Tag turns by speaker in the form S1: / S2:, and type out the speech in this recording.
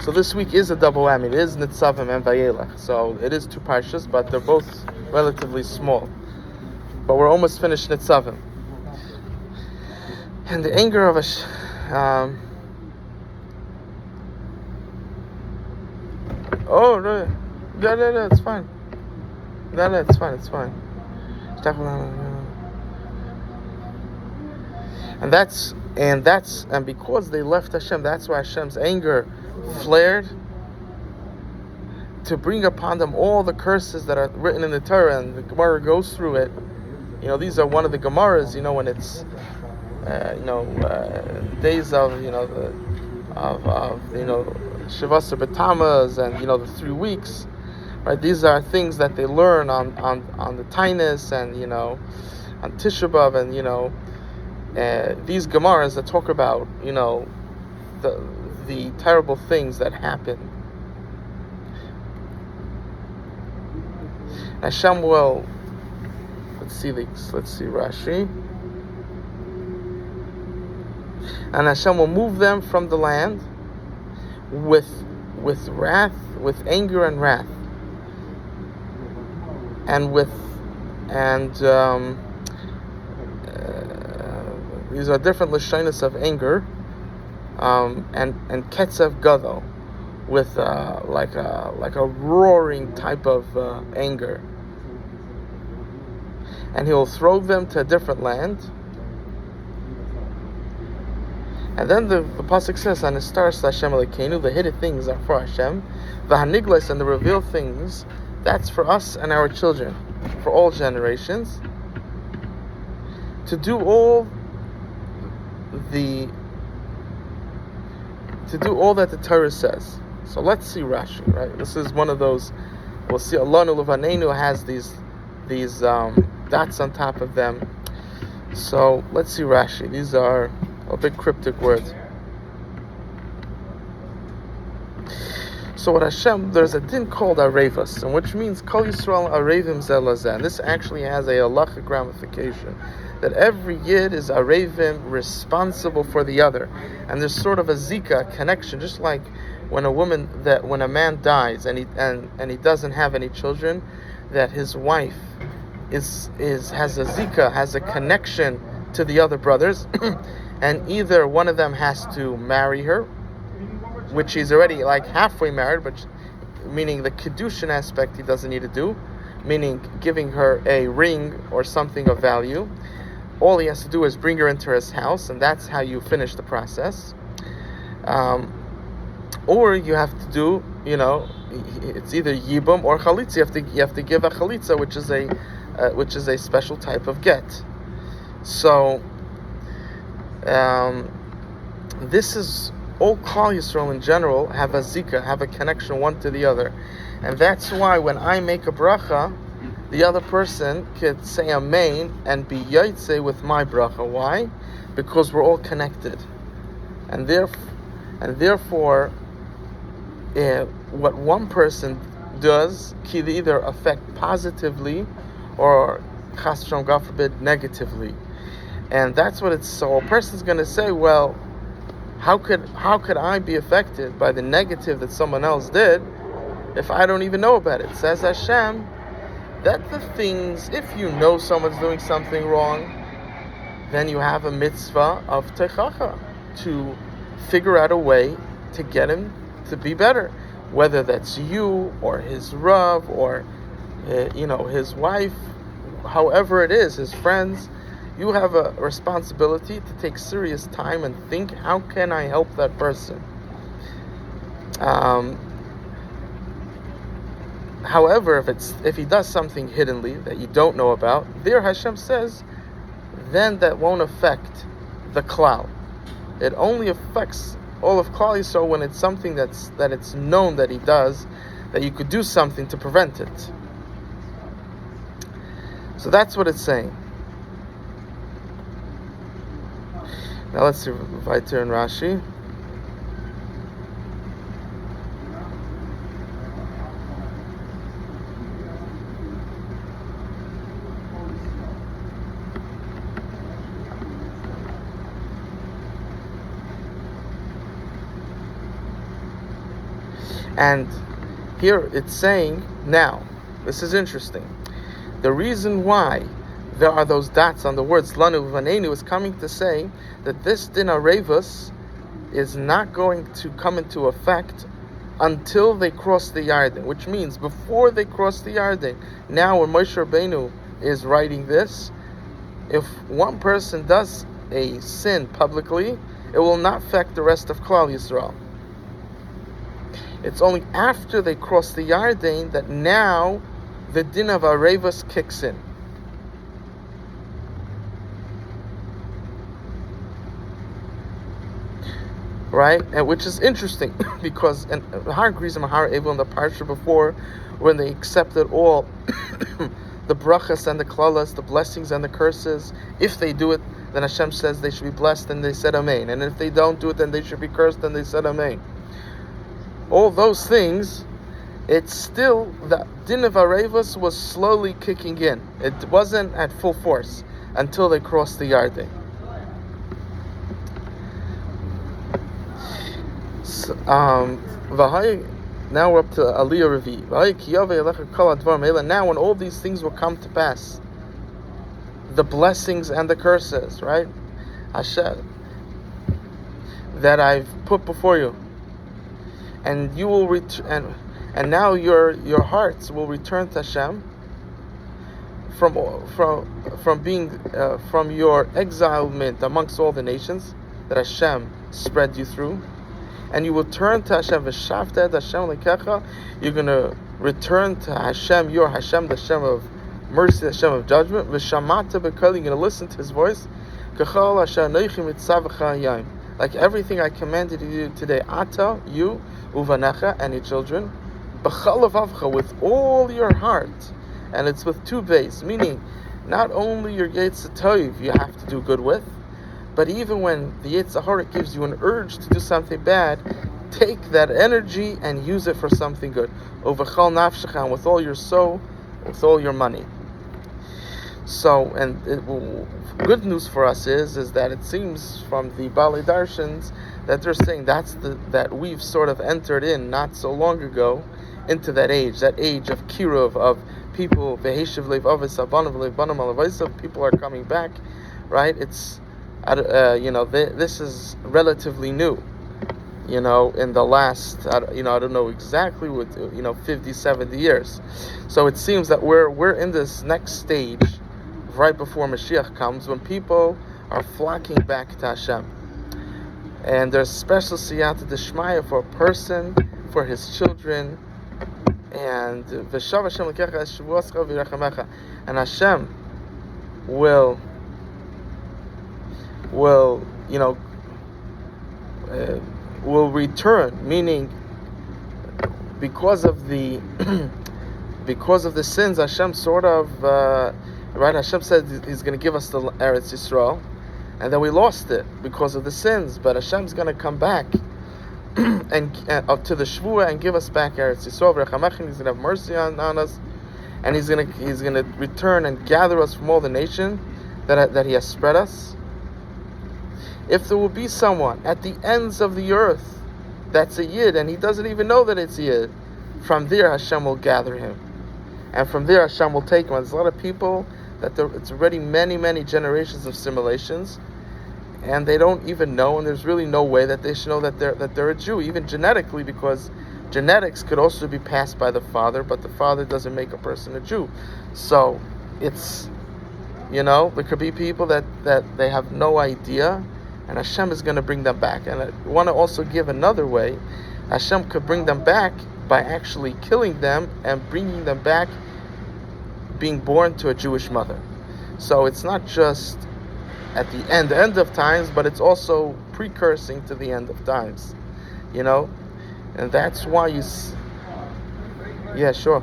S1: So this week is a double whammy. It is nitsavim and vayelech. So it is two parshas, but they're both relatively small. But we're almost finished nitsavim. And the anger of oh, no, it's fine. No, it's fine. And because they left Hashem, that's why Hashem's anger flared to bring upon them all the curses that are written in the Torah, and the Gemara goes through it. These are one of the Gemaras, when it's days of Shavasar B'Tammuz and the 3 weeks, right? These are things that they learn on the Tainus and on Tisha B'Av, and these Gemaras that talk about the terrible things that happen. Hashem will, let's see Rashi. And Hashem will move them from the land with wrath, with anger and wrath, and these are different lashonos of anger, and ketzav gadol, with like a roaring type of anger, and He'll throw them to a different land. And then the pasuk says, "And stars Hashem Elokeinu." The hidden things are for Hashem, the haniglas, and the revealed things, that's for us and our children, for all generations, to do all that the Torah says. So let's see Rashi. Right, this is one of those. We'll see. Alanu Levaneinu has these dots on top of them. So let's see Rashi. These are a big cryptic words. So what Hashem, there's a din called Arevus, and which means Kol Yisrael Arevim Zelazeh. And this actually has a halachic ramification, that every yid is Arevim, responsible for the other. And there's sort of a zika, connection, just like when a man dies and he doesn't have any children, that his wife has a zika, has a connection to the other brothers, and either one of them has to marry her, which he's already like halfway married, but meaning the Kiddushin aspect he doesn't need to do, meaning giving her a ring or something of value. All he has to do is bring her into his house, and that's how you finish the process. Or you have to do, it's either yibum or chalitza. You have to give a chalitza, which is a special type of get. So this is all Klal Yisrael in general have a zika, have a connection one to the other, and that's why when I make a bracha, the other person could say amen and be yaitze with my bracha. Why? Because we're all connected, and therefore, what one person does can either affect positively or, chas v'shalom, God forbid, negatively. And that's what it's. So a person's going to say, well, how could I be affected by the negative that someone else did if I don't even know about it? Says Hashem that the things, if you know someone's doing something wrong, then you have a mitzvah of techacha, to figure out a way to get him to be better, whether that's you or his rav or his wife, however it is, his friends. You have a responsibility to take serious time and think, how can I help that person? However, if he does something hiddenly that you don't know about, there Hashem says, then that won't affect the klal. It only affects all of Klal Yisrael when it's something that it's known that he does, that you could do something to prevent it. So that's what it's saying. Now let's see weiter in Rashi. And here it's saying, now, this is interesting. The reason why there are those dots on the words Lanu Vanenu is coming to say that this din arevus is not going to come into effect until they cross the Yarden, which means before they cross the Yarden. Now when Moshe Rabbeinu is writing this, if one person does a sin publicly, it will not affect the rest of Klal Yisrael. It's only after they cross the Yarden that now the din of arevus kicks in. Right, and which is interesting because in Har Grizim Har Evil in the Parshat before, when they accepted all the brachas and the klalas, the blessings and the curses, if they do it, then Hashem says they should be blessed, and they said Amen. And if they don't do it, then they should be cursed, and they said Amen. All those things, it's still the din of arevus was slowly kicking in. It wasn't at full force until they crossed the Yarden. Now we're up to Aliyah Revi. Now when all these things will come to pass, the blessings and the curses, right? Hashem, that I've put before you, and you will and now your hearts will return to Hashem from being from your exilement amongst all the nations that Hashem spread you through. And you will turn to Hashem. V'shavta et Hashem lekecha. You're going to return to Hashem, your Hashem, the Hashem of mercy, the Hashem of judgment. V'shamata b'kol. You're going to listen to His voice. K'chol asher anochi mitzavcha hayom. Like everything I commanded you today. Ata, you, uvanecha, and your children. B'chol levavcha, with all your heart. And it's with two bays. Meaning, not only your gates toiv you have to do good with, but even when the Yetzer Hara gives you an urge to do something bad, take that energy and use it for something good. Ovechal nafshecha, with all your soul, with all your money. So, good news for us is that it seems from the Baalei Darshans that they're saying that we've sort of entered in not so long ago into that age of kiruv, of people, veheshiv leiv avis abanav leiv banam alavaisav, people are coming back, right? It's this is relatively new, in the last, I don't know exactly what, 50, 70 years. So it seems that we're in this next stage right before Mashiach comes, when people are flocking back to Hashem. And there's special siyata d'shmaya for a person, for his children, and v'shav Hashem l'kecha eshavuascha v'yirachamecha, and Hashem will return, meaning because of the sins, Hashem sort of right. Hashem said He's going to give us the Eretz Yisrael, and then we lost it because of the sins. But Hashem's going to come back and up to the Shvuah and give us back Eretz Yisrael. He's going to have mercy on us, and He's going to return and gather us from all the nation that He has spread us. If there will be someone at the ends of the earth that's a Yid, and he doesn't even know that it's a Yid, from there Hashem will gather him. And from there Hashem will take him. There's a lot of people that it's already many, many generations of simulations, and they don't even know, and there's really no way that they should know that they're a Jew, even genetically, because genetics could also be passed by the father, but the father doesn't make a person a Jew. So it's, there could be people that they have no idea, and Hashem is going to bring them back. And I want to also give another way. Hashem could bring them back by actually killing them and bringing them back being born to a Jewish mother. So it's not just at the end of times, but it's also precursing to the end of times. And that's why yeah, sure.